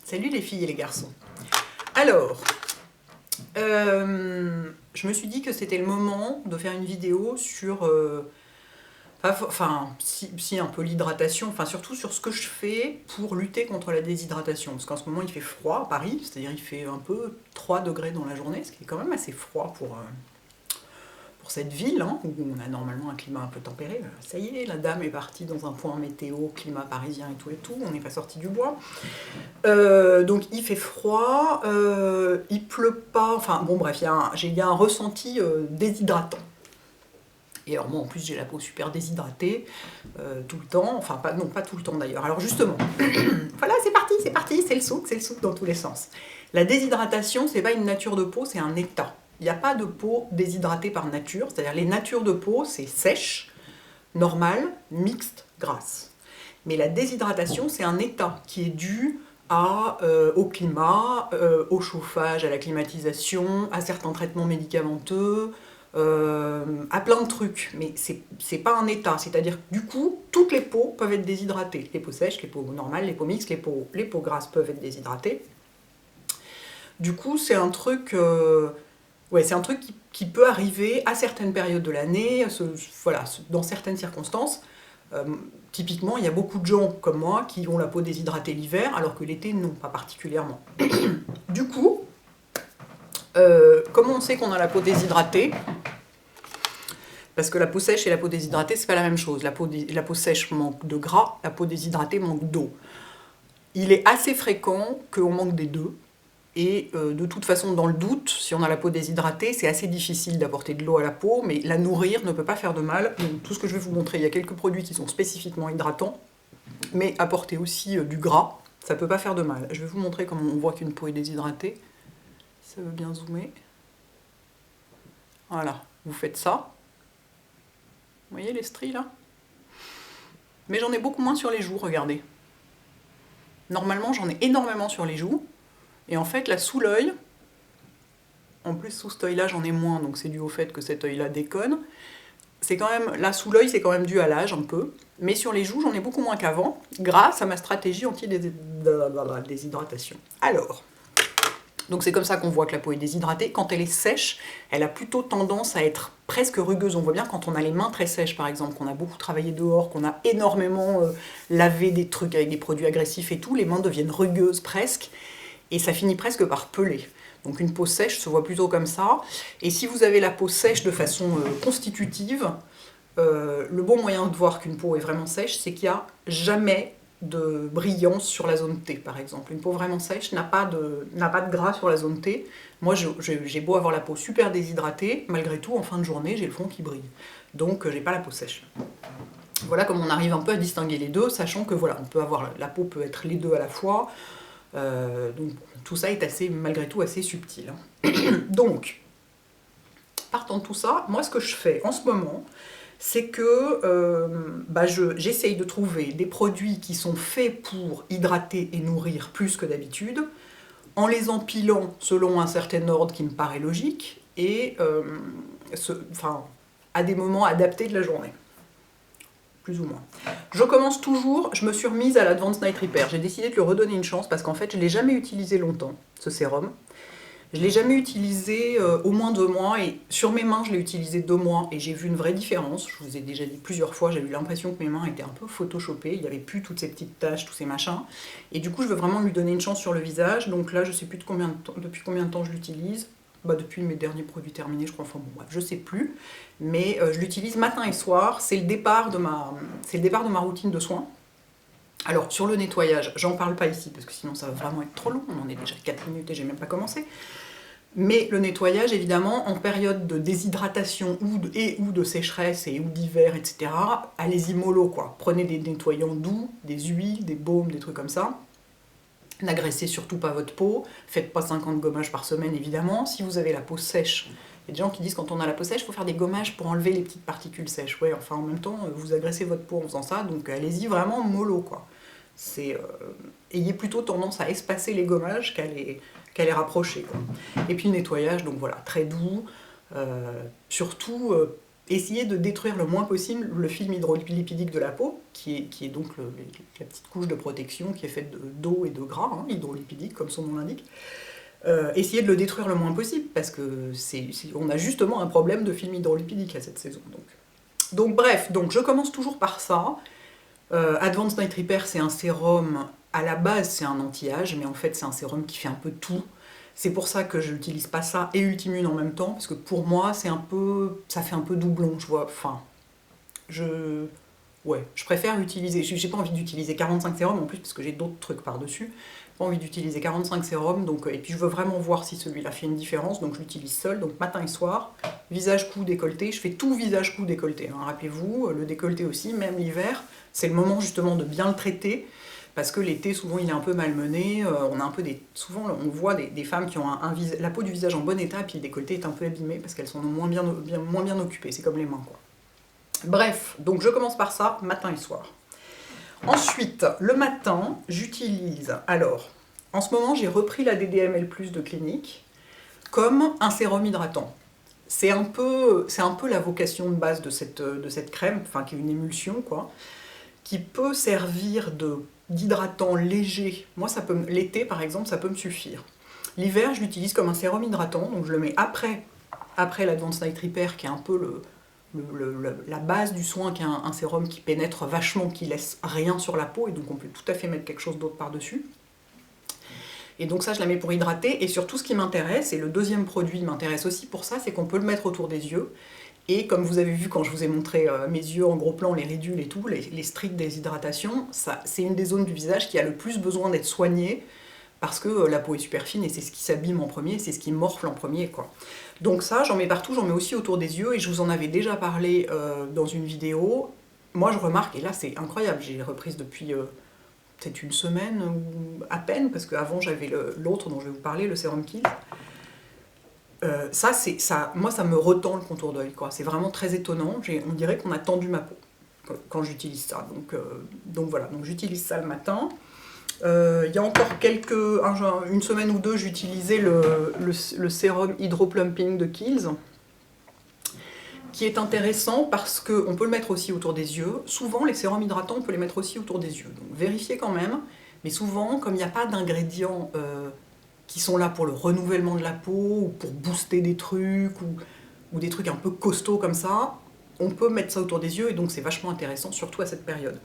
Salut les filles et les garçons. Alors, je me suis dit que c'était le moment de faire une vidéo sur, si un peu l'hydratation, enfin surtout sur ce que je fais pour lutter contre la déshydratation. Parce qu'en ce moment il fait froid à Paris, c'est-à-dire il fait un peu 3 degrés dans la journée, ce qui est quand même assez froid pour cette ville, hein, où on a normalement un climat un peu tempéré. Ça y est, la dame est partie dans un point météo, climat parisien et tout, on n'est pas sorti du bois. Donc il fait froid, il pleut pas, enfin bon bref, il y a un ressenti déshydratant. Et alors moi en plus j'ai la peau super déshydratée tout le temps, enfin pas tout le temps d'ailleurs. Alors justement, voilà c'est parti, c'est le souk dans tous les sens. La déshydratation c'est pas une nature de peau, c'est un état. Il n'y a pas de peau déshydratée par nature, c'est-à-dire les natures de peau c'est sèche, normale, mixte, grasse. Mais la déshydratation c'est un état qui est dû au climat, au chauffage, à la climatisation, à certains traitements médicamenteux, à plein de trucs. Mais c'est pas un état, c'est-à-dire que du coup, toutes les peaux peuvent être déshydratées. Les peaux sèches, les peaux normales, les peaux mixtes, les peaux grasses peuvent être déshydratées. Du coup, c'est un truc... c'est un truc qui peut arriver à certaines périodes de l'année, voilà, dans certaines circonstances. Typiquement, il y a beaucoup de gens comme moi qui ont la peau déshydratée l'hiver, alors que l'été, non, pas particulièrement. Du coup, comment on sait qu'on a la peau déshydratée? Parce que la peau sèche et la peau déshydratée, c'est pas la même chose. La peau sèche manque de gras, la peau déshydratée manque d'eau. Il est assez fréquent qu'on manque des deux. Et de toute façon, dans le doute, si on a la peau déshydratée, c'est assez difficile d'apporter de l'eau à la peau, mais la nourrir ne peut pas faire de mal. Donc, tout ce que je vais vous montrer, il y a quelques produits qui sont spécifiquement hydratants, mais apporter aussi du gras, ça ne peut pas faire de mal. Je vais vous montrer comment on voit qu'une peau est déshydratée. Ça veut bien zoomer. Voilà, vous faites ça. Vous voyez les stries là? Mais j'en ai beaucoup moins sur les joues, regardez. Normalement, j'en ai énormément sur les joues. Et en fait, là, sous l'œil, en plus sous cet œil-là, j'en ai moins, donc c'est dû au fait que cet œil-là déconne. C'est quand même, là, sous l'œil, c'est quand même dû à l'âge, un peu. Mais sur les joues, j'en ai beaucoup moins qu'avant, grâce à ma stratégie anti-déshydratation. Alors, donc c'est comme ça qu'on voit que la peau est déshydratée. Quand elle est sèche, elle a plutôt tendance à être presque rugueuse. On voit bien quand on a les mains très sèches, par exemple, qu'on a beaucoup travaillé dehors, qu'on a énormément lavé des trucs avec des produits agressifs et tout, les mains deviennent rugueuses presque. Et ça finit presque par peler. Donc une peau sèche se voit plutôt comme ça. Et si vous avez la peau sèche de façon constitutive, le bon moyen de voir qu'une peau est vraiment sèche, c'est qu'il n'y a jamais de brillance sur la zone T, par exemple. Une peau vraiment sèche n'a pas de gras sur la zone T. Moi, j'ai beau avoir la peau super déshydratée, malgré tout, en fin de journée, j'ai le front qui brille. Donc, j'ai pas la peau sèche. Voilà comment on arrive un peu à distinguer les deux, sachant que voilà, la peau peut être les deux à la fois. Donc tout ça est malgré tout assez subtil. Donc, partant de tout ça, moi ce que je fais en ce moment, c'est que j'essaye de trouver des produits qui sont faits pour hydrater et nourrir plus que d'habitude, en les empilant selon un certain ordre qui me paraît logique, et à des moments adaptés de la journée. Plus ou moins. Je commence toujours, je me suis remise à l'Advanced Night Repair. J'ai décidé de lui redonner une chance parce qu'en fait, je ne l'ai jamais utilisé longtemps, ce sérum. Je ne l'ai jamais utilisé au moins 2 mois et sur mes mains, je l'ai utilisé 2 mois et j'ai vu une vraie différence. Je vous ai déjà dit plusieurs fois, j'ai eu l'impression que mes mains étaient un peu photoshopées, il n'y avait plus toutes ces petites taches, tous ces machins. Et du coup, je veux vraiment lui donner une chance sur le visage. Donc là, je ne sais plus depuis combien de temps je l'utilise. Depuis mes derniers produits terminés, je crois, enfin bon, bref, je sais plus, mais je l'utilise matin et soir, c'est le départ de ma routine de soins. Alors, sur le nettoyage, j'en parle pas ici, parce que sinon ça va vraiment être trop long, on en est déjà 4 minutes et j'ai même pas commencé. Mais le nettoyage, évidemment, en période de déshydratation ou de sécheresse ou d'hiver, etc., allez-y mollo, quoi. Prenez des nettoyants doux, des huiles, des baumes, des trucs comme ça. N'agressez surtout pas votre peau, faites pas 50 gommages par semaine évidemment. Si vous avez la peau sèche, il y a des gens qui disent quand on a la peau sèche, il faut faire des gommages pour enlever les petites particules sèches. Ouais, enfin en même temps, vous agressez votre peau en faisant ça, donc allez-y vraiment mollo quoi. Ayez plutôt tendance à espacer les gommages qu'à les rapprocher, quoi. Et puis le nettoyage, donc voilà, très doux, surtout essayer de détruire le moins possible le film hydrolipidique de la peau, qui est donc la petite couche de protection qui est faite d'eau et de gras, hein, hydrolipidique, comme son nom l'indique. Essayer de le détruire le moins possible, parce que on a justement un problème de film hydrolipidique à cette saison. Donc bref, je commence toujours par ça. Advanced Night Repair, c'est un sérum, à la base c'est un anti-âge, mais en fait c'est un sérum qui fait un peu tout. C'est pour ça que je n'utilise pas ça et Ultimune en même temps, parce que pour moi ça fait un peu doublon, je vois, enfin, je préfère utiliser, j'ai pas envie d'utiliser 45 sérums en plus, parce que j'ai d'autres trucs par-dessus, j'ai pas envie d'utiliser 45 sérums, et puis je veux vraiment voir si celui-là fait une différence, donc je l'utilise seul, donc matin et soir, visage, cou, décolleté, je fais tout visage, cou, décolleté, hein. Rappelez-vous, le décolleté aussi, même l'hiver, c'est le moment justement de bien le traiter, parce que l'été, souvent, il est un peu malmené, souvent, on voit des femmes qui ont la peau du visage en bon état, puis le décolleté est un peu abîmé, parce qu'elles sont moins bien occupées, c'est comme les mains, quoi. Bref, donc je commence par ça, matin et soir. Ensuite, le matin, j'utilise, alors, en ce moment, j'ai repris la DDML+, de Clinique, comme un sérum hydratant. C'est un peu la vocation de base de cette crème, enfin, qui est une émulsion, quoi, qui peut servir d'hydratant léger. Moi, l'été, par exemple, ça peut me suffire. L'hiver, je l'utilise comme un sérum hydratant, donc je le mets après l'Advanced Night Repair, qui est un peu la base du soin, qui est un sérum qui pénètre vachement, qui laisse rien sur la peau, et donc on peut tout à fait mettre quelque chose d'autre par-dessus. Et donc ça, je la mets pour hydrater, et surtout ce qui m'intéresse, et le deuxième produit m'intéresse aussi pour ça, c'est qu'on peut le mettre autour des yeux. Et comme vous avez vu quand je vous ai montré mes yeux en gros plan, les ridules et tout, les strictes déshydratation, c'est une des zones du visage qui a le plus besoin d'être soignée, parce que la peau est super fine et c'est ce qui s'abîme en premier, c'est ce qui morfle en premier, quoi. Donc ça, j'en mets partout, j'en mets aussi autour des yeux, et je vous en avais déjà parlé dans une vidéo. Moi je remarque, et là c'est incroyable, j'ai reprise depuis peut-être une semaine ou à peine, parce qu'avant j'avais l'autre dont je vais vous parler, le Sérum Kills. Moi ça me retend le contour d'œil, quoi. C'est vraiment très étonnant, on dirait qu'on a tendu ma peau quand j'utilise ça. Donc voilà, donc j'utilise ça le matin. Il y a encore une semaine ou deux, j'utilisais le sérum Hydro Plumping de Kiehl's, qui est intéressant parce qu'on peut le mettre aussi autour des yeux. Souvent, les sérums hydratants, on peut les mettre aussi autour des yeux. Donc vérifiez quand même, mais souvent, comme il n'y a pas d'ingrédients qui sont là pour le renouvellement de la peau, ou pour booster des trucs, ou des trucs un peu costauds comme ça, on peut mettre ça autour des yeux, et donc c'est vachement intéressant, surtout à cette période.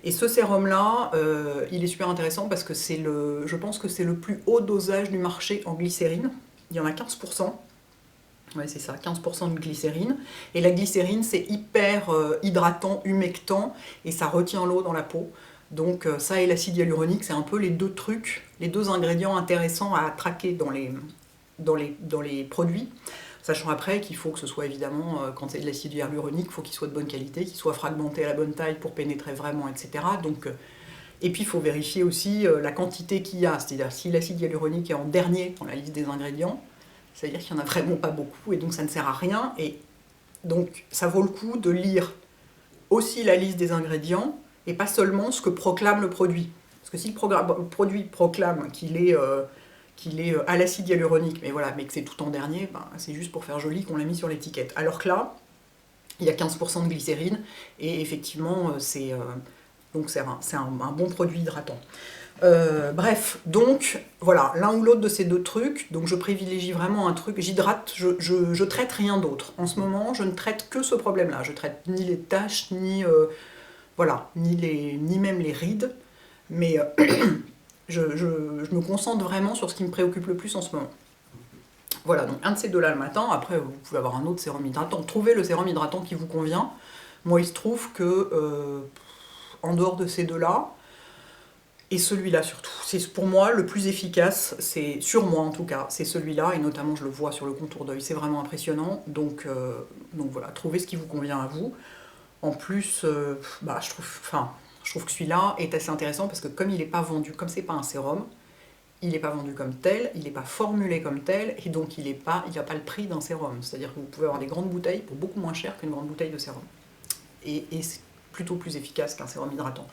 Et ce sérum-là, il est super intéressant parce que je pense que c'est le plus haut dosage du marché en glycérine. Il y en a 15%. Ouais, c'est ça, 15% de glycérine. Et la glycérine, c'est hyper hydratant, humectant, et ça retient l'eau dans la peau. Donc ça et l'acide hyaluronique, c'est un peu les deux trucs, les deux ingrédients intéressants à traquer dans les produits. Sachant après qu'il faut que ce soit évidemment, quand c'est de l'acide hyaluronique, il faut qu'il soit de bonne qualité, qu'il soit fragmenté à la bonne taille pour pénétrer vraiment, etc. Et puis il faut vérifier aussi la quantité qu'il y a, c'est-à-dire si l'acide hyaluronique est en dernier dans la liste des ingrédients, c'est-à-dire qu'il n'y en a vraiment pas beaucoup, et donc ça ne sert à rien. Et donc ça vaut le coup de lire aussi la liste des ingrédients, et pas seulement ce que proclame le produit. Parce que si le produit proclame qu'il est à l'acide hyaluronique, mais que c'est tout en dernier, c'est juste pour faire joli qu'on l'a mis sur l'étiquette. Alors que là, il y a 15% de glycérine, et effectivement, c'est un bon produit hydratant. Bref, donc voilà, l'un ou l'autre de ces deux trucs, donc je privilégie vraiment un truc, j'hydrate, je traite rien d'autre. En ce moment, je ne traite que ce problème-là, je traite ni les taches, ni même les rides, mais je me concentre vraiment sur ce qui me préoccupe le plus en ce moment. Voilà, donc un de ces deux-là le matin. Après, vous pouvez avoir un autre sérum hydratant. Trouvez le sérum hydratant qui vous convient. Moi, il se trouve que, en dehors de ces deux-là, et celui-là surtout, c'est pour moi le plus efficace, c'est sur moi en tout cas, c'est celui-là, et notamment je le vois sur le contour d'œil, c'est vraiment impressionnant. Donc voilà, trouvez ce qui vous convient à vous. En plus, je trouve que celui-là est assez intéressant parce que comme il n'est pas vendu, comme c'est pas un sérum, il n'est pas vendu comme tel, il n'est pas formulé comme tel, et donc il n'a pas le prix d'un sérum. C'est-à-dire que vous pouvez avoir des grandes bouteilles pour beaucoup moins cher qu'une grande bouteille de sérum. Et c'est plutôt plus efficace qu'un sérum hydratant.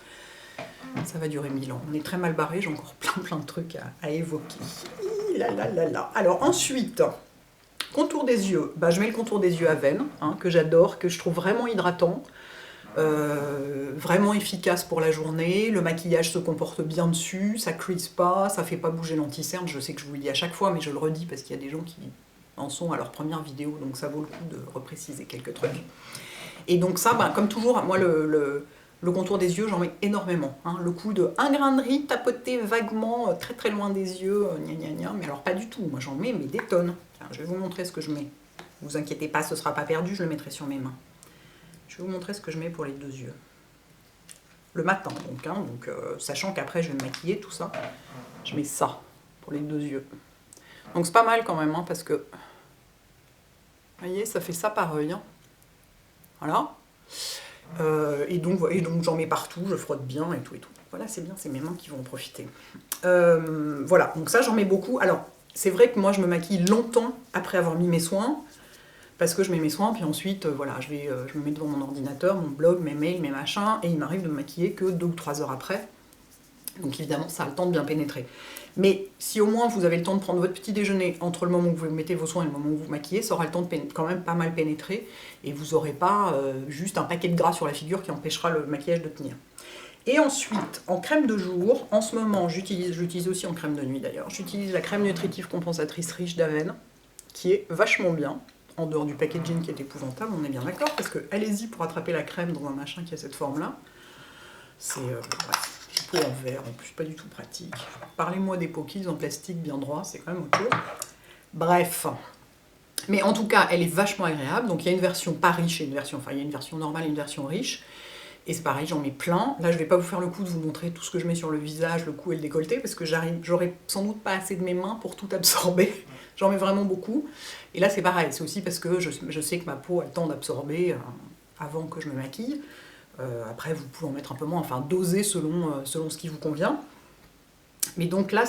Ça va durer 1000 ans. On est très mal barré, j'ai encore plein de trucs à évoquer. Alors ensuite, Contour des yeux, bah, je mets le contour des yeux Avène, hein, que j'adore, que je trouve vraiment hydratant, vraiment efficace pour la journée, le maquillage se comporte bien dessus, ça crease pas, ça fait pas bouger l'anti-cerne, je sais que je vous le dis à chaque fois, mais je le redis parce qu'il y a des gens qui en sont à leur première vidéo, donc ça vaut le coup de repréciser quelques trucs. Et donc ça, bah, comme toujours, moi le contour des yeux, j'en mets énormément. Hein. Le coup de un grain de riz tapoté vaguement très très loin des yeux, gna gna gna, mais alors pas du tout, moi j'en mets mais des tonnes. Tiens, je vais vous montrer ce que je mets. Ne vous inquiétez pas, ce ne sera pas perdu, je le mettrai sur mes mains. Je vais vous montrer ce que je mets pour les 2 yeux. Le matin donc, hein, sachant qu'après je vais me maquiller, tout ça, je mets ça pour les 2 yeux. Donc c'est pas mal quand même, hein, parce que, vous voyez, ça fait ça par œil. Hein. Voilà. Et donc j'en mets partout, je frotte bien et tout et tout. Voilà, c'est bien, c'est mes mains qui vont en profiter. Voilà, donc ça j'en mets beaucoup. Alors, c'est vrai que moi je me maquille longtemps après avoir mis mes soins, parce que je mets mes soins, puis ensuite, voilà, je me mets devant mon ordinateur, mon blog, mes mails, mes machins, et il m'arrive de me maquiller que 2 ou 3 heures après. Donc évidemment, ça a le temps de bien pénétrer. Mais si au moins vous avez le temps de prendre votre petit déjeuner entre le moment où vous mettez vos soins et le moment où vous maquillez, ça aura le temps de quand même pas mal pénétrer, et vous n'aurez pas juste un paquet de gras sur la figure qui empêchera le maquillage de tenir. Et ensuite, en crème de jour, en ce moment, j'utilise aussi en crème de nuit d'ailleurs, j'utilise la crème nutritive compensatrice riche d'Avène, qui est vachement bien, en dehors du packaging qui est épouvantable, on est bien d'accord, parce que allez-y pour attraper la crème dans un machin qui a cette forme-là. C'est pot en verre, en plus pas du tout pratique. Parlez-moi des pokies en plastique bien droit, c'est quand même autre chose. Bref. Mais en tout cas, elle est vachement agréable, donc il y a une version pas riche et une version, enfin il y a une version normale et une version riche. Et c'est pareil, j'en mets plein. Là, je vais pas vous faire le coup de vous montrer tout ce que je mets sur le visage, le cou et le décolleté, parce que j'aurai sans doute pas assez de mes mains pour tout absorber. J'en mets vraiment beaucoup. Et là, c'est pareil, c'est aussi parce que je sais que ma peau a le temps d'absorber avant que je me maquille. Après, vous pouvez en mettre un peu moins, enfin doser selon ce qui vous convient. Mais donc là,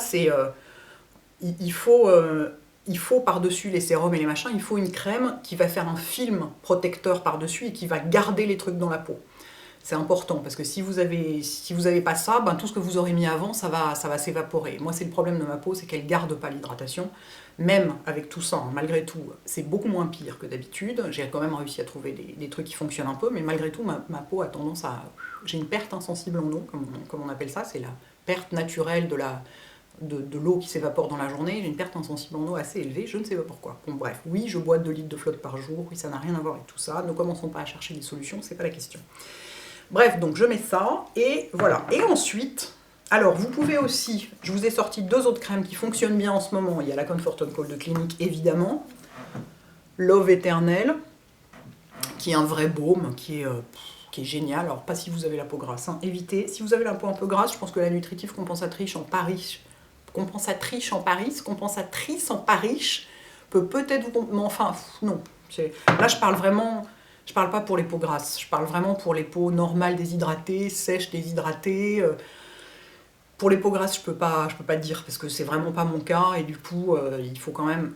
il faut par-dessus les sérums et les machins, il faut une crème qui va faire un film protecteur par-dessus et qui va garder les trucs dans la peau. C'est important, parce que si vous avez pas ça, ben, tout ce que vous aurez mis avant, ça va s'évaporer. Moi, c'est le problème de ma peau, c'est qu'elle garde pas l'hydratation. Même avec tout ça, hein, malgré tout, c'est beaucoup moins pire que d'habitude. J'ai quand même réussi à trouver des trucs qui fonctionnent un peu, mais malgré tout, ma peau a tendance à... J'ai une perte insensible en eau, comme on appelle ça, c'est la perte naturelle de l'eau qui s'évapore dans la journée. J'ai une perte insensible en eau assez élevée, je ne sais pas pourquoi. Bon bref, oui, je bois 2 litres de flotte par jour, oui, ça n'a rien à voir avec tout ça. Ne commençons pas à chercher des solutions, c'est pas la question. Bref, donc je mets ça, et voilà. Et ensuite, alors vous pouvez aussi, je vous ai sorti 2 autres crèmes qui fonctionnent bien en ce moment. Il y a la Comfort & Call de Clinique, évidemment. Love Éternel, qui est un vrai baume, qui est génial. Alors, pas si vous avez la peau grasse, hein. Évitez. Si vous avez la peau un peu grasse, je pense que la nutritive compensatrice en Paris peut peut-être vous... Mais enfin, non. Là, je parle vraiment... Je parle pas pour les peaux grasses, je parle vraiment pour les peaux normales deshydratées, sèches deshydratées. Pour les peaux grasses, je peux pas dire, parce que c'est vraiment pas mon cas, et du coup, il faut quand même...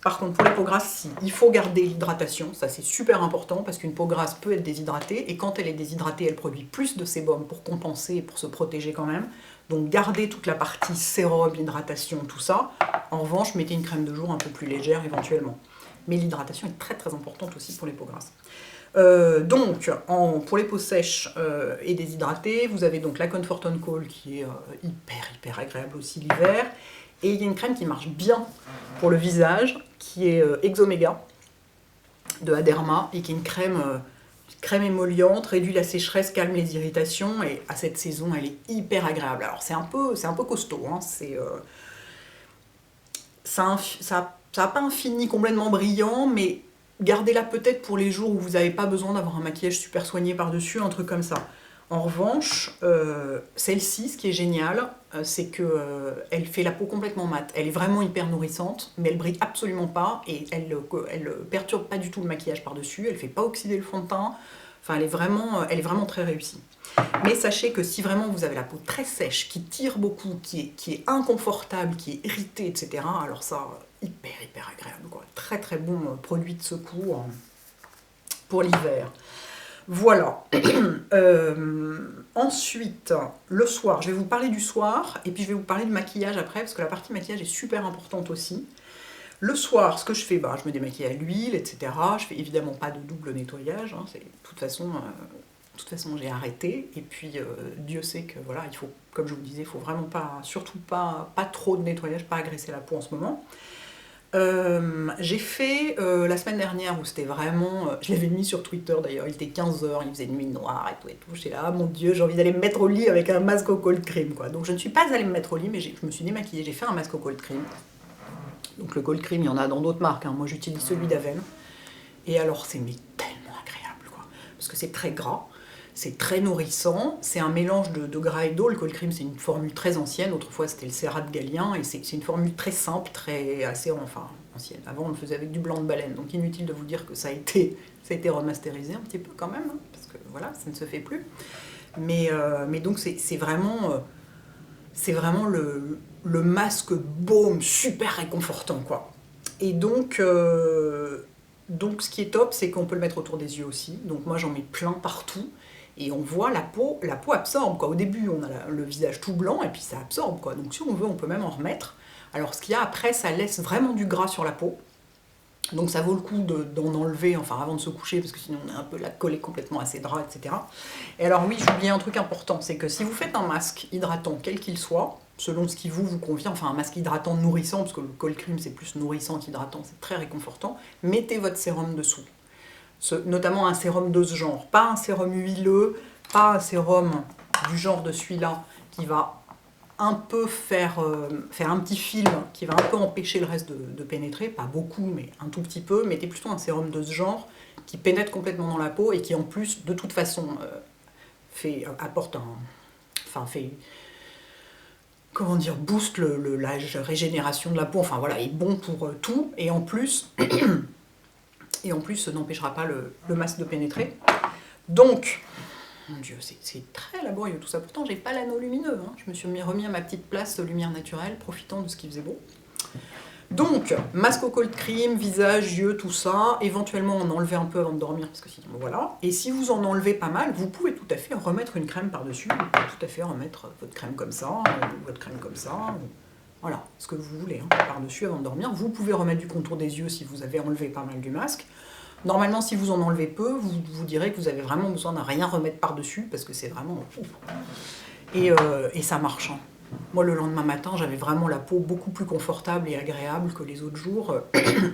Par contre, pour les peaux grasses, si, il faut garder l'hydratation, ça c'est super important, parce qu'une peau grasse peut être déshydratée, et quand elle est déshydratée, elle produit plus de sébum pour compenser et pour se protéger quand même. Donc gardez toute la partie sérum, hydratation, tout ça. En revanche, mettez une crème de jour un peu plus légère éventuellement. Mais l'hydratation est très très importante aussi pour les peaux grasses. Donc, pour les peaux sèches et déshydratées, vous avez donc la Comfort & Call qui est hyper agréable aussi l'hiver. Et il y a une crème qui marche bien pour le visage, qui est Exomega de Aderma, et qui est une crème émolliente, réduit la sécheresse, calme les irritations, et à cette saison, elle est hyper agréable. Alors c'est un peu costaud, hein, ça n'a pas un fini complètement brillant, mais gardez-la peut-être pour les jours où vous n'avez pas besoin d'avoir un maquillage super soigné par-dessus, un truc comme ça. En revanche, celle-ci, ce qui est génial, c'est qu'elle fait la peau complètement mate. Elle est vraiment hyper nourrissante, mais elle brille absolument pas, et elle perturbe pas du tout le maquillage par-dessus, elle fait pas oxyder le fond de teint, enfin elle est vraiment très réussie. Mais sachez que si vraiment vous avez la peau très sèche, qui tire beaucoup, qui est inconfortable, qui est irritée, etc., alors ça, hyper agréable, quoi. Très très bon produit de secours pour l'hiver. Voilà. Ensuite, le soir, je vais vous parler du soir, et puis je vais vous parler du maquillage après, parce que la partie maquillage est super importante aussi. Le soir, ce que je fais, bah, je me démaquille à l'huile, etc. Je fais évidemment pas de double nettoyage, hein, de toute façon, j'ai arrêté. Et puis, Dieu sait que, voilà, il faut, comme je vous disais, il faut vraiment pas, surtout pas trop de nettoyage, pas agresser la peau en ce moment. J'ai fait la semaine dernière où c'était vraiment... je l'avais mis sur Twitter d'ailleurs, il était 15h, il faisait nuit noire et tout et tout. J'étais là, ah mon Dieu, j'ai envie d'aller me mettre au lit avec un masque au cold cream, quoi. Donc je ne suis pas allée me mettre au lit, mais je me suis démaquillée, j'ai fait un masque au cold cream. Donc le cold cream, il y en a dans d'autres marques, hein. Moi j'utilise celui d'Aven. Et alors c'est tellement agréable, quoi. Parce que c'est très gras, c'est très nourrissant, c'est un mélange de gras et d'eau. Le cold cream, c'est une formule très ancienne, autrefois c'était le cérat de Galien, et c'est une formule très simple, enfin ancienne. Avant on le faisait avec du blanc de baleine, donc inutile de vous dire que ça a été remasterisé un petit peu quand même, hein, parce que voilà, ça ne se fait plus. Mais donc c'est vraiment le masque baume super réconfortant, quoi. Et donc ce qui est top, c'est qu'on peut le mettre autour des yeux aussi. Donc moi j'en mets plein partout. Et on voit la peau absorbe, quoi. Au début, on a le visage tout blanc, et puis ça absorbe, quoi. Donc si on veut, on peut même en remettre. Alors ce qu'il y a après, ça laisse vraiment du gras sur la peau. Donc ça vaut le coup d'en enlever, enfin avant de se coucher, parce que sinon on est un peu là collé complètement à ses draps, etc. Et alors oui, j'oubliais un truc important, c'est que si vous faites un masque hydratant, quel qu'il soit, selon ce qui vous convient, enfin un masque hydratant nourrissant, parce que le cold cream c'est plus nourrissant qu'hydratant, c'est très réconfortant, mettez votre sérum dessous. Notamment un sérum de ce genre, pas un sérum huileux, pas un sérum du genre de celui-là qui va un peu faire un petit film qui va un peu empêcher le reste de pénétrer, pas beaucoup mais un tout petit peu. Mettez plutôt un sérum de ce genre qui pénètre complètement dans la peau et qui en plus de toute façon booste la régénération de la peau, enfin voilà, est bon pour tout, et en plus ça n'empêchera pas le masque de pénétrer. Donc, mon Dieu, c'est très laborieux tout ça. Pourtant, j'ai pas l'anneau lumineux, hein. Je me suis remis à ma petite place lumière naturelle, profitant de ce qui faisait beau. Donc, masque au cold cream, visage, yeux, tout ça. Éventuellement, en enlever un peu avant de dormir, parce que sinon, voilà. Et si vous en enlevez pas mal, vous pouvez tout à fait remettre une crème par-dessus. Vous pouvez tout à fait remettre votre crème comme ça, ou votre crème comme ça. Voilà, ce que vous voulez, hein, par-dessus avant de dormir. Vous pouvez remettre du contour des yeux si vous avez enlevé pas mal du masque. Normalement, si vous en enlevez peu, vous direz que vous avez vraiment besoin de rien remettre par-dessus, parce que c'est vraiment... Et ça marche, hein. Moi, le lendemain matin, j'avais vraiment la peau beaucoup plus confortable et agréable que les autres jours.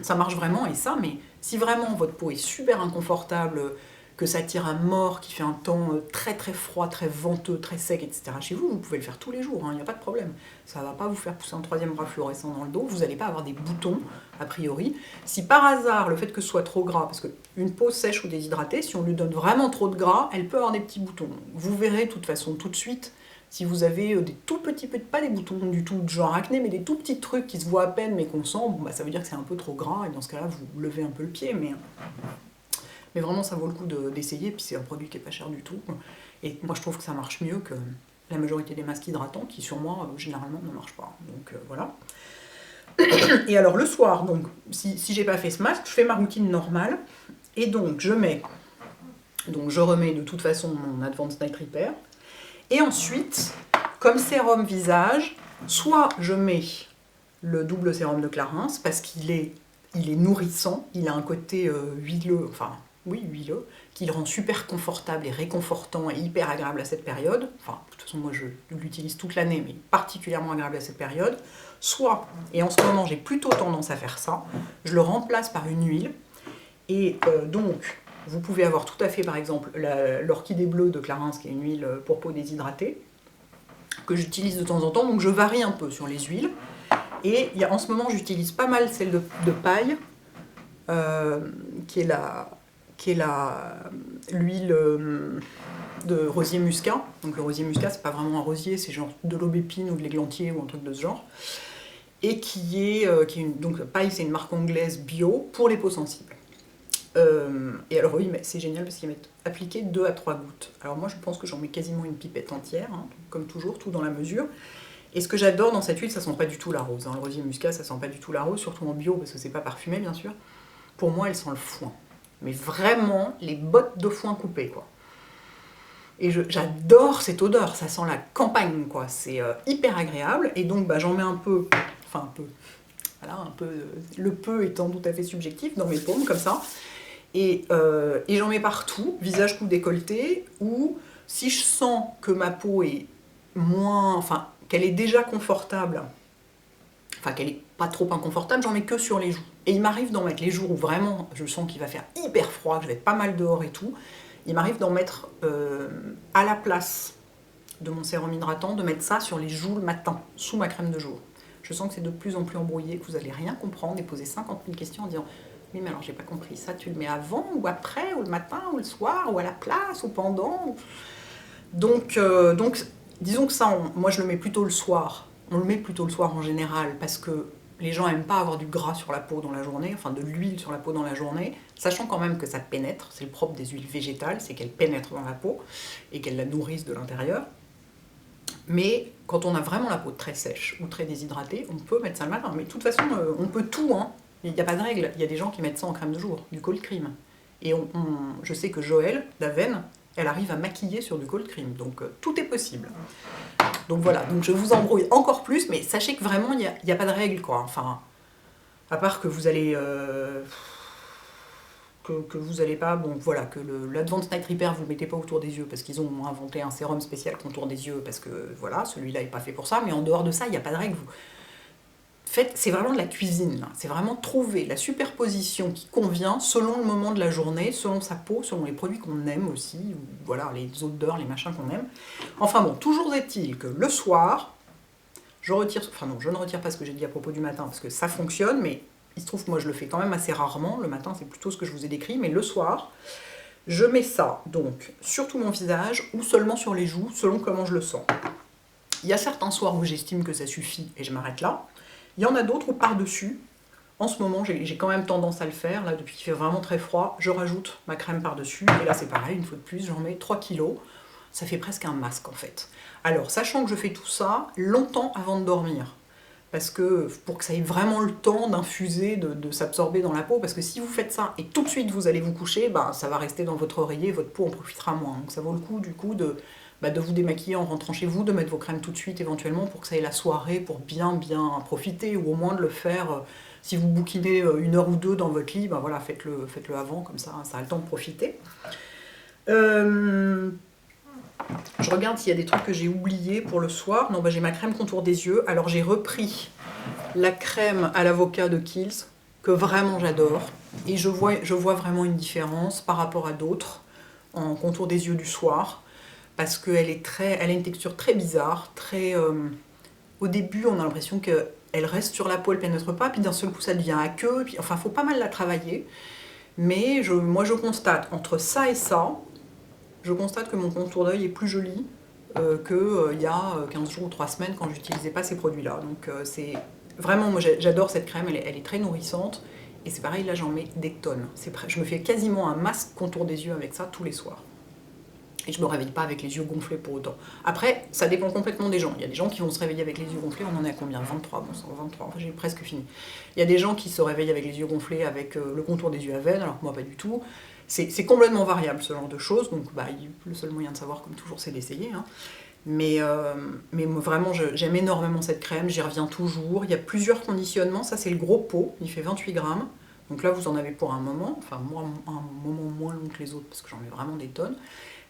Ça marche vraiment, et ça, mais si vraiment votre peau est super inconfortable, que ça tire à mort, qui fait un temps très très froid, très venteux, très sec, etc. chez vous, vous pouvez le faire tous les jours, il n'y a pas de problème. Ça ne va pas vous faire pousser un troisième bras fluorescent dans le dos, vous n'allez pas avoir des boutons, a priori. Si par hasard, le fait que ce soit trop gras, parce qu'une peau sèche ou déshydratée, si on lui donne vraiment trop de gras, elle peut avoir des petits boutons. Vous verrez de toute façon tout de suite, si vous avez des tout petits, pas des boutons du tout de genre acné, mais des tout petits trucs qui se voient à peine mais qu'on sent, bon, bah, ça veut dire que c'est un peu trop gras, et dans ce cas-là, vous levez un peu le pied, mais vraiment, ça vaut le coup d'essayer, puis c'est un produit qui n'est pas cher du tout. Et moi, je trouve que ça marche mieux que la majorité des masques hydratants, qui sur moi, généralement, ne marchent pas. Donc voilà. Et alors, le soir, donc, si j'ai pas fait ce masque, je fais ma routine normale. Et donc, je remets de toute façon mon Advanced Night Repair. Et ensuite, comme sérum visage, soit je mets le double sérum de Clarins, parce qu'il est nourrissant, il a un côté huileux, huileux, qui le rend super confortable et réconfortant et hyper agréable à cette période. Enfin, de toute façon, moi je l'utilise toute l'année, mais particulièrement agréable à cette période. Soit, et en ce moment j'ai plutôt tendance à faire ça, je le remplace par une huile. Et donc, vous pouvez avoir tout à fait, par exemple, l'orchidée bleue de Clarins, qui est une huile pour peau déshydratée, que j'utilise de temps en temps, donc je varie un peu sur les huiles. Et en ce moment, j'utilise pas mal celle de paille, qui est l'huile de rosier muscat. Donc le rosier muscat, c'est pas vraiment un rosier, c'est genre de l'aubépine ou de l'églantier ou un truc de ce genre. Et donc paille, c'est une marque anglaise bio pour les peaux sensibles. Et alors oui, mais c'est génial parce qu'ils mettent appliqué 2 à 3 gouttes. Alors moi, je pense que j'en mets quasiment une pipette entière, hein, comme toujours, tout dans la mesure. Et ce que j'adore dans cette huile, ça sent pas du tout la rose. Hein. Le rosier muscat, ça sent pas du tout la rose, surtout en bio, parce que c'est pas parfumé, bien sûr. Pour moi, elle sent le foin. Mais vraiment, les bottes de foin coupées, quoi. Et j'adore cette odeur, ça sent la campagne, quoi. C'est hyper agréable. Et donc, j'en mets un peu, Voilà, un peu, le peu étant tout à fait subjectif, dans mes paumes, comme ça. Et j'en mets partout, visage, cou, décolleté, ou si je sens que ma peau est moins... Enfin, qu'elle est déjà confortable, enfin qu'elle est pas trop inconfortable, j'en mets que sur les joues. Et il m'arrive d'en mettre les jours où vraiment je sens qu'il va faire hyper froid, que je vais être pas mal dehors et tout, il m'arrive d'en mettre à la place de mon sérum hydratant, de mettre ça sur les joues le matin, sous ma crème de jour. Je sens que c'est de plus en plus embrouillé, que vous allez rien comprendre et poser 50 000 questions en disant « Oui, mais alors j'ai pas compris, ça tu le mets avant ou après, ou le matin, ou le soir, ou à la place, ou pendant ?» Donc, disons que ça, moi je le mets plutôt le soir. On le met plutôt le soir en général, parce que les gens n'aiment pas avoir du gras sur la peau dans la journée, enfin de l'huile sur la peau dans la journée, sachant quand même que ça pénètre, c'est le propre des huiles végétales, c'est qu'elles pénètrent dans la peau et qu'elles la nourrissent de l'intérieur. Mais quand on a vraiment la peau très sèche ou très déshydratée, on peut mettre ça le matin. Mais de toute façon, on peut tout, hein. Il n'y a pas de règle. Il y a des gens qui mettent ça en crème de jour, du cold cream. Et je sais que Joël, d'Aven, elle arrive à maquiller sur du cold cream. Donc tout est possible. Donc voilà, donc je vous embrouille encore plus, mais sachez que vraiment, il n'y a pas de règle, quoi. Enfin, à part que vous allez... que vous n'allez pas, bon voilà, que l'Advanced Night Repair vous le mettez pas autour des yeux parce qu'ils ont inventé un sérum spécial contour des yeux parce que voilà, celui-là est pas fait pour ça, mais en dehors de ça, il n'y a pas de règle. C'est vraiment de la cuisine, c'est vraiment trouver la superposition qui convient selon le moment de la journée, selon sa peau, selon les produits qu'on aime aussi, ou, voilà, les odeurs, les machins qu'on aime. Enfin bon, toujours est-il que le soir, je ne retire pas ce que j'ai dit à propos du matin parce que ça fonctionne, mais il se trouve que moi je le fais quand même assez rarement, le matin c'est plutôt ce que je vous ai décrit, mais le soir, je mets ça donc sur tout mon visage ou seulement sur les joues, selon comment je le sens. Il y a certains soirs où j'estime que ça suffit et je m'arrête là. Il y en a d'autres où par-dessus, en ce moment j'ai quand même tendance à le faire, là depuis qu'il fait vraiment très froid, je rajoute ma crème par-dessus, et là c'est pareil, une fois de plus, j'en mets 3 kilos, ça fait presque un masque en fait. Alors sachant que je fais tout ça longtemps avant de dormir, parce que pour que ça ait vraiment le temps d'infuser, de s'absorber dans la peau, parce que si vous faites ça et tout de suite vous allez vous coucher, bah, ça va rester dans votre oreiller, votre peau en profitera moins. Donc ça vaut le coup du coup de vous démaquiller en rentrant chez vous, de mettre vos crèmes tout de suite éventuellement pour que ça ait la soirée, pour bien profiter, ou au moins de le faire, si vous bouquinez 1 heure ou 2 dans votre lit, bah voilà, faites-le avant, comme ça a le temps de profiter. Je regarde s'il y a des trucs que j'ai oubliés pour le soir. Non, bah, j'ai ma crème contour des yeux. Alors j'ai repris la crème à l'avocat de Kiehl's, que vraiment j'adore. Et je vois vraiment une différence par rapport à d'autres en contour des yeux du soir. Parce qu'elle a une texture très bizarre. Au début, on a l'impression qu'elle reste sur la peau, elle pénètre pas. Puis d'un seul coup, ça devient aqueux. Puis, enfin, il faut pas mal la travailler. Mais moi, je constate, entre ça et ça, je constate que mon contour d'œil est plus joli qu'il y a 15 jours ou 3 semaines quand j'utilisais pas ces produits-là. Donc c'est vraiment, moi j'adore cette crème, elle est très nourrissante. Et c'est pareil, là j'en mets des tonnes. Je me fais quasiment un masque contour des yeux avec ça tous les soirs. Et je me réveille pas avec les yeux gonflés pour autant. Après, ça dépend complètement des gens. Il y a des gens qui vont se réveiller avec les yeux gonflés, on en est à combien? 23, bon, 123, enfin j'ai presque fini. Il y a des gens qui se réveillent avec les yeux gonflés avec le contour des yeux à veine, alors que moi pas du tout. C'est complètement variable ce genre de choses, donc bah, le seul moyen de savoir, comme toujours, c'est d'essayer. Hein. Mais vraiment, j'aime énormément cette crème, j'y reviens toujours. Il y a plusieurs conditionnements, ça c'est le gros pot, il fait 28 grammes. Donc là, vous en avez pour un moment, enfin moi, un moment moins long que les autres, parce que j'en mets vraiment des tonnes.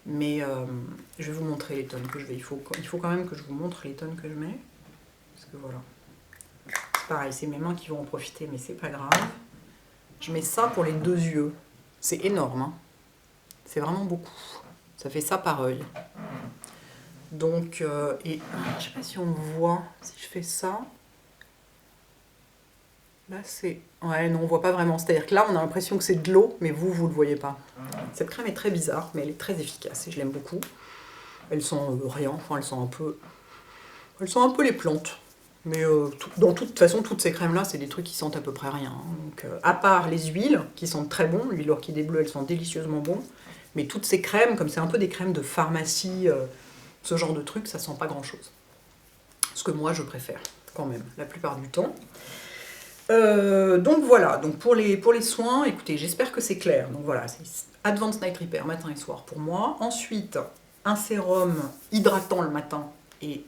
Mais je vais vous montrer les tonnes que je mets. Il faut quand même que je vous montre les tonnes que je mets. Parce que voilà. C'est pareil, c'est mes mains qui vont en profiter, mais c'est pas grave. Je mets ça pour les 2 yeux. C'est énorme, hein. C'est vraiment beaucoup. Ça fait ça par œil. Donc, et je sais pas si on voit, si je fais ça. Là, c'est... Ouais, non, on voit pas vraiment. C'est-à-dire que là, on a l'impression que c'est de l'eau, mais vous le voyez pas. Cette crème est très bizarre, mais elle est très efficace et je l'aime beaucoup. Elle sent rien, enfin, elle sent un peu les plantes. Mais de toute façon, toutes ces crèmes-là, c'est des trucs qui sentent à peu près rien. Donc, à part les huiles, qui sentent très bon, l'huile orchidée bleue, elle sent délicieusement bon. Mais toutes ces crèmes, comme c'est un peu des crèmes de pharmacie, ce genre de trucs, ça sent pas grand-chose. Ce que moi, je préfère, quand même, la plupart du temps. Donc voilà, donc pour les soins, écoutez, j'espère que c'est clair. Donc voilà, c'est Advanced Night Repair, matin et soir pour moi. Ensuite, un sérum hydratant le matin et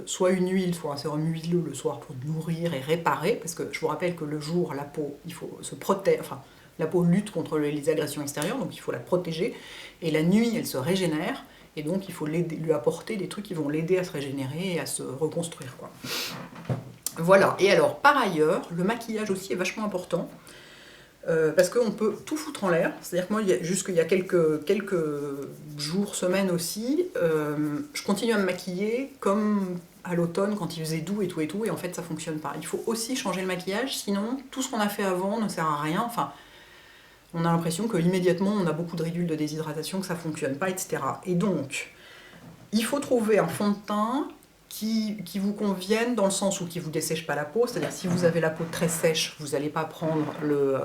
soit une huile, soit un sérum huileux le soir pour nourrir et réparer, parce que je vous rappelle que le jour, la peau, il faut se protéger, enfin, la peau lutte contre les agressions extérieures, donc il faut la protéger, et la nuit, elle se régénère, et donc il faut lui apporter des trucs qui vont l'aider à se régénérer et à se reconstruire, quoi. Voilà, et alors, par ailleurs, le maquillage aussi est vachement important, parce qu'on peut tout foutre en l'air, c'est-à-dire que moi, jusqu'il y a quelques jours, semaines aussi, je continue à me maquiller comme à l'automne quand il faisait doux et tout, et en fait ça fonctionne pas. Il faut aussi changer le maquillage, sinon tout ce qu'on a fait avant ne sert à rien, enfin, on a l'impression qu'immédiatement on a beaucoup de ridules de déshydratation, que ça fonctionne pas, etc. Et donc, il faut trouver un fond de teint qui vous conviennent dans le sens où qui vous dessèche pas la peau, c'est-à-dire si vous avez la peau très sèche, vous n'allez pas prendre le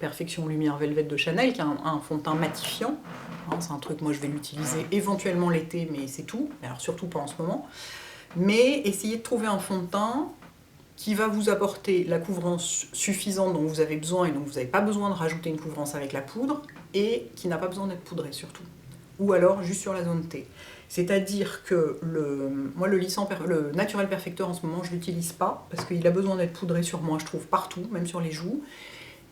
Perfection Lumière Velvet de Chanel, qui est un fond de teint matifiant. Hein, c'est un truc, moi je vais l'utiliser éventuellement l'été, mais c'est tout, alors surtout pas en ce moment. Mais essayez de trouver un fond de teint qui va vous apporter la couvrance suffisante dont vous avez besoin et donc vous n'avez pas besoin de rajouter une couvrance avec la poudre, et qui n'a pas besoin d'être poudré surtout. Ou alors juste sur la zone T. C'est-à-dire que moi, le Naturel Perfector en ce moment, je ne l'utilise pas parce qu'il a besoin d'être poudré sur moi, je trouve, partout, même sur les joues.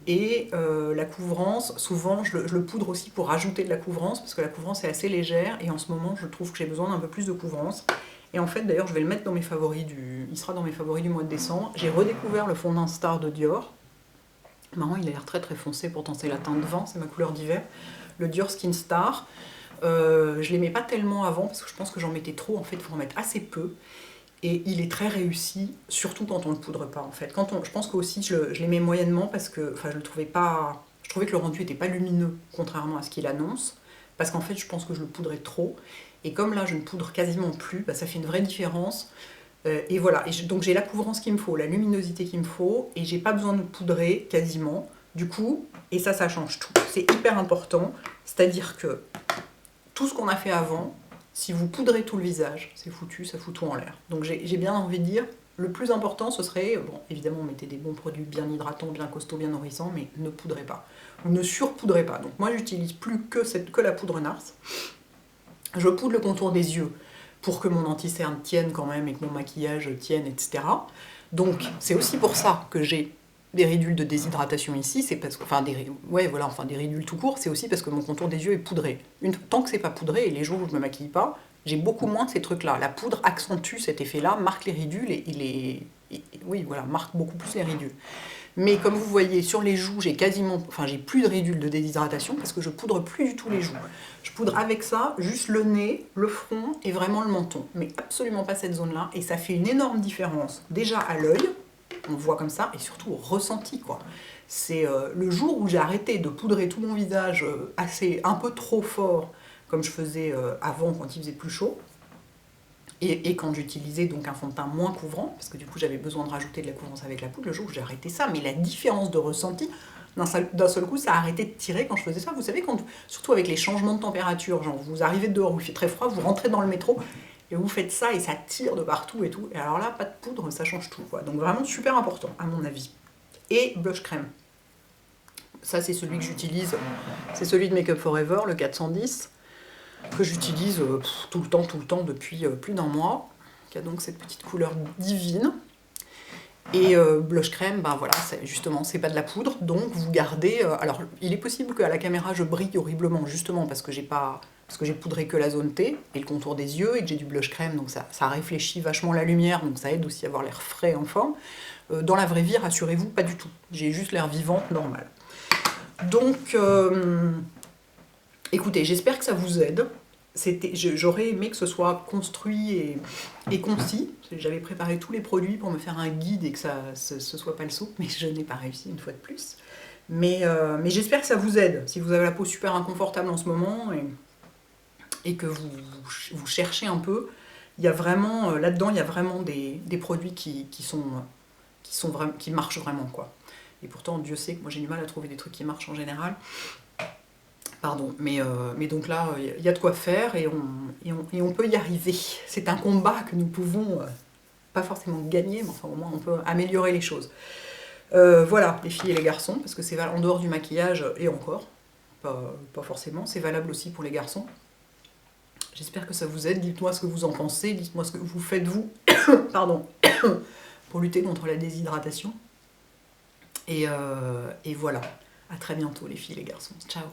Et la couvrance, souvent, je le poudre aussi pour rajouter de la couvrance parce que la couvrance est assez légère et en ce moment, je trouve que j'ai besoin d'un peu plus de couvrance. Et en fait, d'ailleurs, je vais le mettre dans mes favoris il sera dans mes favoris du mois de décembre. J'ai redécouvert le fond d'un Star de Dior. Marrant, il a l'air très très foncé, pourtant c'est la teinte vent, c'est ma couleur d'hiver. Le Dior Skin Star. Je l'aimais pas tellement avant parce que je pense que j'en mettais trop, en fait il faut en mettre assez peu, et il est très réussi, surtout quand on le poudre pas en fait. Je pense qu'aussi je l'aimais moyennement parce que je le trouvais pas, je trouvais que le rendu était pas lumineux contrairement à ce qu'il annonce, parce qu'en fait je pense que je le poudrais trop, et comme là je ne poudre quasiment plus, ça fait une vraie différence. Et voilà, donc j'ai la couvrance qu'il me faut, la luminosité qu'il me faut, et j'ai pas besoin de poudrer quasiment, du coup, et ça change tout, c'est hyper important, c'est-à-dire que tout ce qu'on a fait avant, si vous poudrez tout le visage, c'est foutu, ça fout tout en l'air. Donc j'ai bien envie de dire, le plus important ce serait, bon évidemment mettez des bons produits bien hydratants, bien costauds, bien nourrissants, mais ne poudrez pas. Ne surpoudrez pas. Donc moi j'utilise plus que la poudre NARS. Je poudre le contour des yeux pour que mon anti-cerne tienne quand même et que mon maquillage tienne, etc. Donc c'est aussi pour ça que j'ai des ridules de déshydratation ici, c'est parce que, des ridules tout court, c'est aussi parce que mon contour des yeux est poudré. Tant que c'est pas poudré, et les jours où je me maquille pas, j'ai beaucoup moins de ces trucs-là. La poudre accentue cet effet-là, marque les ridules, marque beaucoup plus les ridules. Mais comme vous voyez, sur les joues, j'ai plus de ridules de déshydratation parce que je poudre plus du tout les joues. Je poudre avec ça juste le nez, le front et vraiment le menton, mais absolument pas cette zone-là, et ça fait une énorme différence, déjà à l'œil, on voit comme ça, et surtout au ressenti, quoi. C'est le jour où j'ai arrêté de poudrer tout mon visage un peu trop fort, comme je faisais avant quand il faisait plus chaud, et quand j'utilisais donc un fond de teint moins couvrant, parce que du coup j'avais besoin de rajouter de la couvrance avec la poudre, le jour où j'ai arrêté ça, mais la différence de ressenti, d'un seul coup ça a arrêté de tirer quand je faisais ça. Vous savez, surtout avec les changements de température, genre vous arrivez dehors où il fait très froid, vous rentrez dans le métro, et vous faites ça et ça tire de partout et tout. Et alors là, pas de poudre, ça change tout, quoi. Donc vraiment super important, à mon avis. Et blush crème. Ça, c'est celui que j'utilise. C'est celui de Make Up For Ever, le 410, que j'utilise tout le temps, depuis plus d'un mois, qui a donc cette petite couleur divine. Et blush crème, voilà, justement, c'est pas de la poudre, donc vous gardez... alors, il est possible qu'à la caméra, je brille horriblement, justement, parce que j'ai poudré que la zone T et le contour des yeux, et que j'ai du blush crème, donc ça réfléchit vachement la lumière, donc ça aide aussi à avoir l'air frais en forme. Dans la vraie vie, rassurez-vous, pas du tout. J'ai juste l'air vivante, normale. Donc, écoutez, j'espère que ça vous aide. J'aurais aimé que ce soit construit et concis. J'avais préparé tous les produits pour me faire un guide et que ce soit pas le soupe, mais je n'ai pas réussi une fois de plus. Mais j'espère que ça vous aide. Si vous avez la peau super inconfortable en ce moment et que vous cherchez un peu, il y a vraiment, là-dedans, il y a vraiment des produits qui marchent vraiment, quoi. Et pourtant, Dieu sait que moi j'ai du mal à trouver des trucs qui marchent en général. Pardon, mais donc là, il y a de quoi faire et on peut y arriver. C'est un combat que nous pouvons, pas forcément gagner, mais enfin au moins on peut améliorer les choses. Voilà, les filles et les garçons, parce que c'est en dehors du maquillage et encore, pas forcément, c'est valable aussi pour les garçons. J'espère que ça vous aide, dites-moi ce que vous en pensez, dites-moi ce que vous faites vous, pardon, pour lutter contre la déshydratation. Et voilà, à très bientôt les filles et les garçons, ciao.